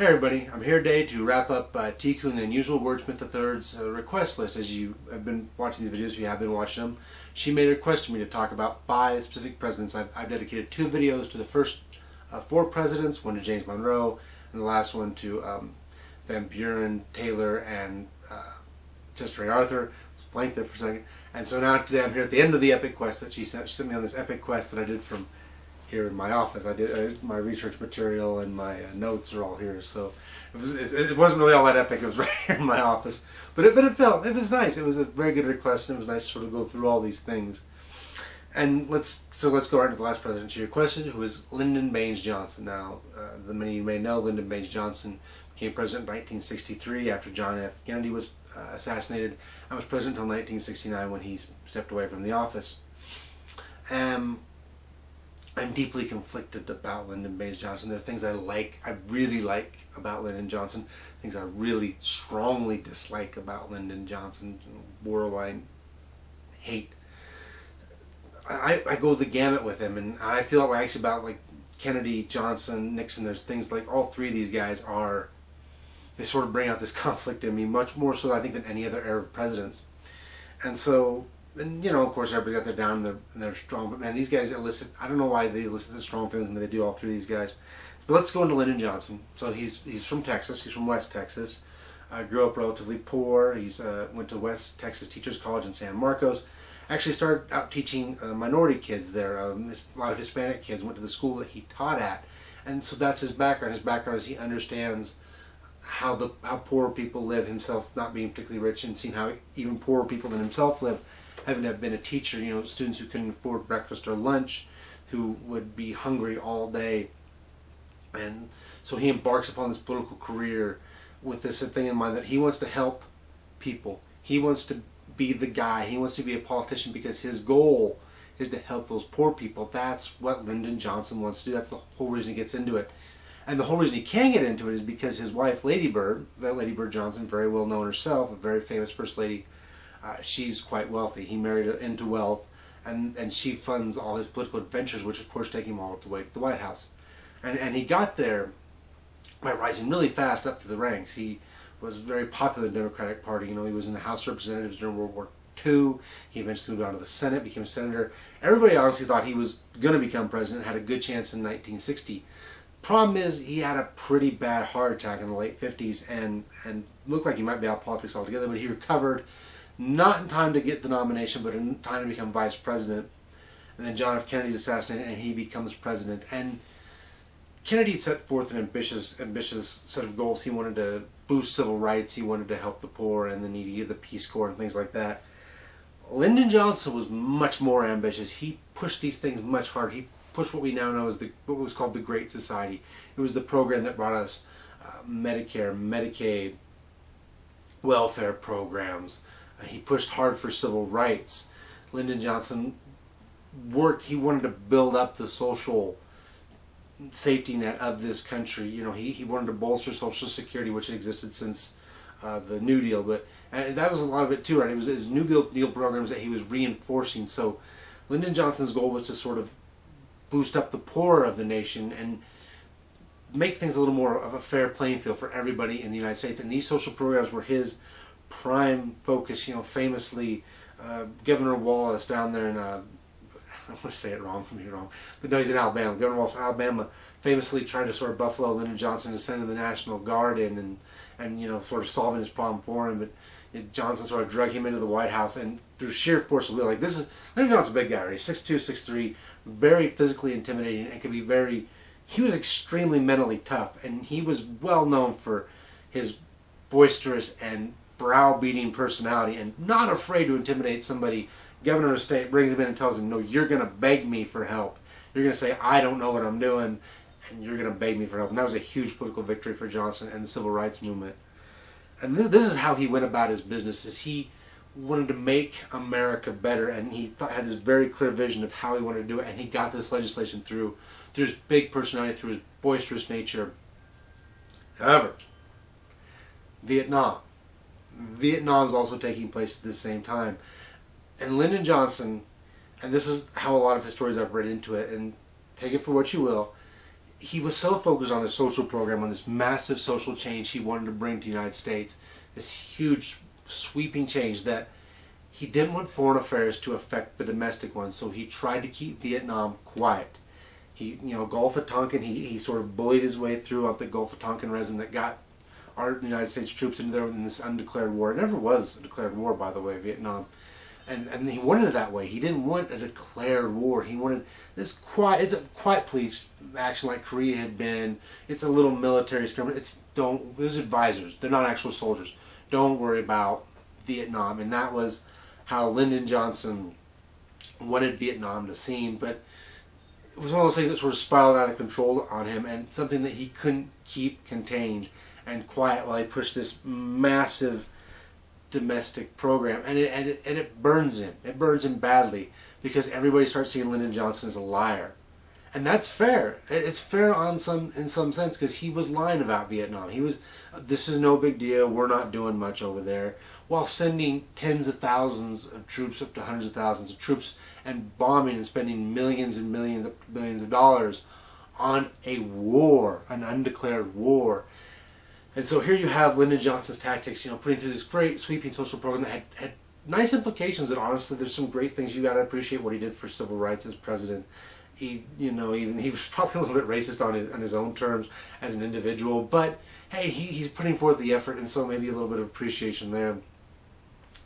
Hey everybody, I'm here today to wrap up Tiku and the Unusual Wordsmith III's request list. As you have been watching these videos, if you have been watching them, she made a request to me to talk about 5 specific presidents. I've dedicated 2 videos to the first 4 presidents, one to James Monroe, and the last one to Van Buren, Taylor, and Chester A. Arthur. I was blank there for a second. And so now today I'm here at the end of the epic quest that she sent. She sent me on this epic quest that I did from here in my office. I did my research material and my notes are all here, so it wasn't really all that epic. It was right here in my office, but it was nice. It was a very good request, and it was nice to sort of go through all these things. And let's go right into the last president she requested, who is Lyndon Baines Johnson. Now, many of you may know, Lyndon Baines Johnson became president in 1963 after John F. Kennedy was assassinated, and was president until 1969 when he stepped away from the office. I'm deeply conflicted about Lyndon Baines Johnson. There are things I really like about Lyndon Johnson, things I really strongly dislike about Lyndon Johnson, borderline hate. I go the gamut with him, and I feel that way actually about like Kennedy, Johnson, Nixon. There's things like all 3 of these guys they sort of bring out this conflict in me, much more so I think than any other era of presidents. And so, and you know, of course, everybody got their down and they're strong, but man, these guys elicit, I don't know why they elicit the strong feelings, and they do, all 3 of these guys. But let's go into Lyndon Johnson. So he's from Texas. He's from West Texas. Grew up relatively poor. He's went to West Texas Teachers College in San Marcos. Actually started out teaching minority kids there. A lot of Hispanic kids went to the school that he taught at, and so that's his background. His background is he understands how poor people live, himself not being particularly rich, and seeing how even poorer people than himself live. Having been a teacher, you know, students who couldn't afford breakfast or lunch, who would be hungry all day. And so he embarks upon this political career with this thing in mind that he wants to help people. He wants to be the guy. He wants to be a politician because his goal is to help those poor people. That's what Lyndon Johnson wants to do. That's the whole reason he gets into it. And the whole reason he can get into it is because his wife, Lady Bird Johnson, very well known herself, a very famous first lady, she's quite wealthy. He married her into wealth, and she funds all his political adventures, which of course take him all the way to the White House. And he got there by rising really fast up to the ranks. He was very popular in the Democratic Party. You know, he was in the House of Representatives during World War II. He eventually moved on to the Senate, became a senator. Everybody honestly thought he was going to become president, had a good chance in 1960. Problem is, he had a pretty bad heart attack in the late 50s and looked like he might be out of politics altogether, but he recovered. Not in time to get the nomination, but in time to become vice president. And then John F. Kennedy's assassinated, and he becomes president. And Kennedy set forth an ambitious set of goals. He wanted to boost civil rights. He wanted to help the poor and the needy, the Peace Corps, and things like that. Lyndon Johnson was much more ambitious. He pushed these things much harder. He pushed what we now know as what was called the Great Society. It was the program that brought us Medicare, Medicaid, welfare programs. He pushed hard for civil rights. Lyndon Johnson he wanted to build up the social safety net of this country. You know, he wanted to bolster Social Security, which existed since the New Deal, and that was a lot of it too, right? It was his New Deal programs that he was reinforcing. So Lyndon Johnson's goal was to sort of boost up the poor of the nation and make things a little more of a fair playing field for everybody in the United States. And these social programs were his prime focus. You know, famously, Governor Wallace down there in, I'm going to say it wrong, but no, he's in Alabama. Governor Wallace of Alabama famously tried to sort of buffalo Lyndon Johnson to send the National Guard in and you know, sort of solving his problem for him. But Johnson sort of drug him into the White House, and through sheer force of will, like Lyndon Johnson's a big guy, right? 6'2", 6'3", very physically intimidating, and could be he was extremely mentally tough, and he was well known for his boisterous and browbeating personality, and not afraid to intimidate somebody. Governor of the state brings him in and tells him, no, you're going to beg me for help. You're going to say, I don't know what I'm doing, and you're going to beg me for help. And that was a huge political victory for Johnson and the civil rights movement. And this is how he went about his business, is he wanted to make America better, and he had this very clear vision of how he wanted to do it, and he got this legislation through his big personality, through his boisterous nature. However, Vietnam is also taking place at the same time. And Lyndon Johnson, and this is how a lot of his stories I've read into it, and take it for what you will, he was so focused on this social program, on this massive social change he wanted to bring to the United States, this huge sweeping change, that he didn't want foreign affairs to affect the domestic ones, so he tried to keep Vietnam quiet. He, Gulf of Tonkin, he sort of bullied his way through up the Gulf of Tonkin resin that got our United States troops into there in this undeclared war. It never was a declared war, by the way, Vietnam. And he wanted it that way. He didn't want a declared war. He wanted this quiet. It's a quiet police action like Korea had been. It's a little military skirmish. There's advisors. They're not actual soldiers. Don't worry about Vietnam. And that was how Lyndon Johnson wanted Vietnam to seem. But it was one of those things that sort of spiraled out of control on him, and something that he couldn't keep contained and quiet while he pushed this massive domestic program, and it burns him. It burns him badly because everybody starts seeing Lyndon Johnson as a liar, and that's fair. It's fair in some sense, because he was lying about Vietnam. This is no big deal. We're not doing much over there, while sending tens of thousands of troops, up to hundreds of thousands of troops, and bombing and spending millions and billions of dollars on a war, an undeclared war. And so here you have Lyndon Johnson's tactics, putting through this great sweeping social program that had nice implications. And honestly, there's some great things. You got to appreciate what he did for civil rights as president. He was probably a little bit racist on his own terms as an individual, but hey, he's putting forth the effort, and so maybe a little bit of appreciation there.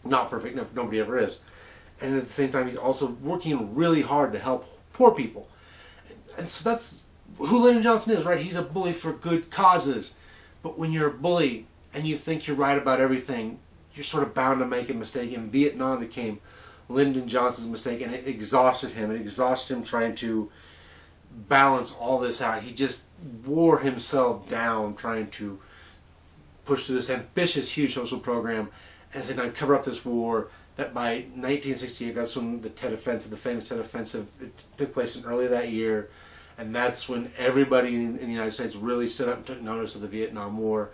Not perfect, nobody ever is. And at the same time, he's also working really hard to help poor people. And so that's who Lyndon Johnson is, right? He's a bully for good causes. But when you're a bully and you think you're right about everything, you're sort of bound to make a mistake. And Vietnam became Lyndon Johnson's mistake, and it exhausted him. It exhausted him trying to balance all this out. He just wore himself down trying to push through this ambitious, huge social program, and at the same time cover up this war. That by 1968, that's when the Tet Offensive, the famous Tet Offensive, it took place early that year. And that's when everybody in the United States really stood up and took notice of the Vietnam War.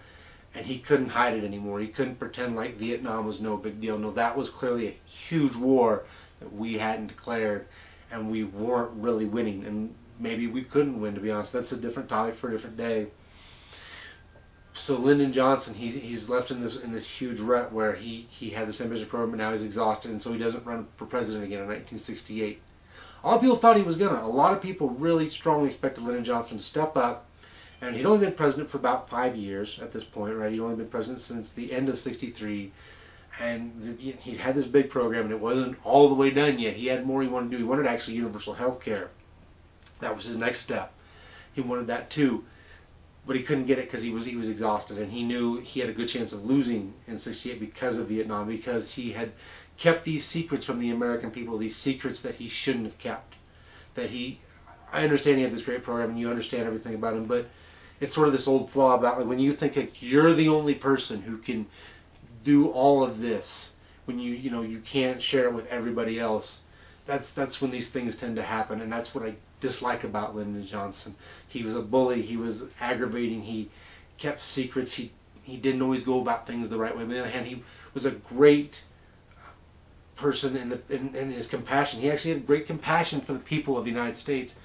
And he couldn't hide it anymore. He couldn't pretend like Vietnam was no big deal. No, that was clearly a huge war that we hadn't declared, and we weren't really winning. And maybe we couldn't win, to be honest. That's a different topic for a different day. So Lyndon Johnson, he's left in this huge rut where he had this ambitious program, but now he's exhausted, and so he doesn't run for president again in 1968. A lot of people thought he was gonna. A lot of people really strongly expected Lyndon Johnson to step up, and he'd only been president for about 5 years at this point, right? He'd only been president since the end of '63, and he'd had this big program, and it wasn't all the way done yet. He had more he wanted to do. He wanted actually universal health care. That was his next step. He wanted that too, but he couldn't get it because he was exhausted, and he knew he had a good chance of losing in '68 because of Vietnam, because he had kept these secrets from the American people, these secrets that he shouldn't have kept. I understand he had this great program and you understand everything about him, but it's sort of this old flaw about like when you think like you're the only person who can do all of this, when you can't share it with everybody else. That's when these things tend to happen, and that's what I dislike about Lyndon Johnson. He was a bully. He was aggravating. He kept secrets. He didn't always go about things the right way. But on the other hand, he was a great person in his compassion. He actually had great compassion for the people of the United States,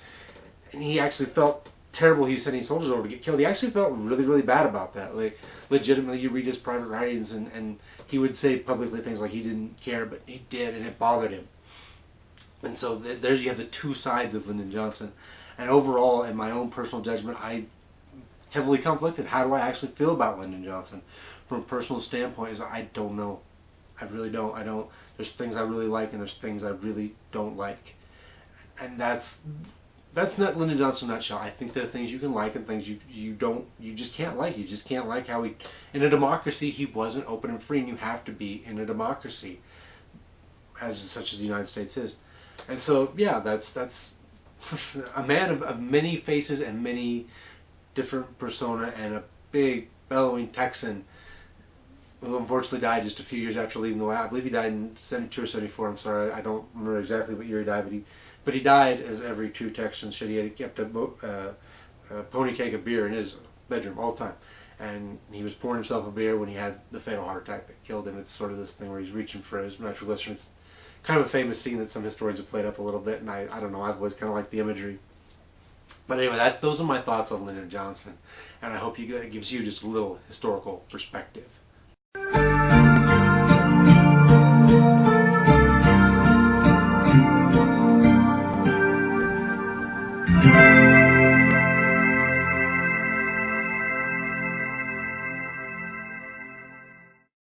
and he actually felt terrible he was sending soldiers over to get killed. He actually felt really, really bad about that. Like, legitimately, you read his private writings, and he would say publicly things like he didn't care, but he did, and it bothered him. And so there you have the two sides of Lyndon Johnson. And overall, in my own personal judgment, I heavily conflicted. How do I actually feel about Lyndon Johnson? From a personal standpoint, is I don't know. I really don't. There's things I really like, and there's things I really don't like. And that's not Lyndon Johnson in a nutshell. I think there are things you can like and things you just can't like. You just can't like how in a democracy, he wasn't open and free, and you have to be in a democracy, such as the United States is. And so, yeah, that's a man of many faces and many different persona, and a big, bellowing Texan who unfortunately died just a few years after leaving the White House. I believe he died in 72 or 74. I'm sorry, I don't remember exactly what year he died, but he died, as every true Texan should. He had kept a pony keg of beer in his bedroom all the time, and he was pouring himself a beer when he had the fatal heart attack that killed him. It's sort of this thing where he's reaching for his nitroglycerin. It's kind of a famous scene that some historians have played up a little bit, and I don't know, I've always kind of liked the imagery. But anyway, those are my thoughts on Lyndon Johnson, and I hope that gives you just a little historical perspective.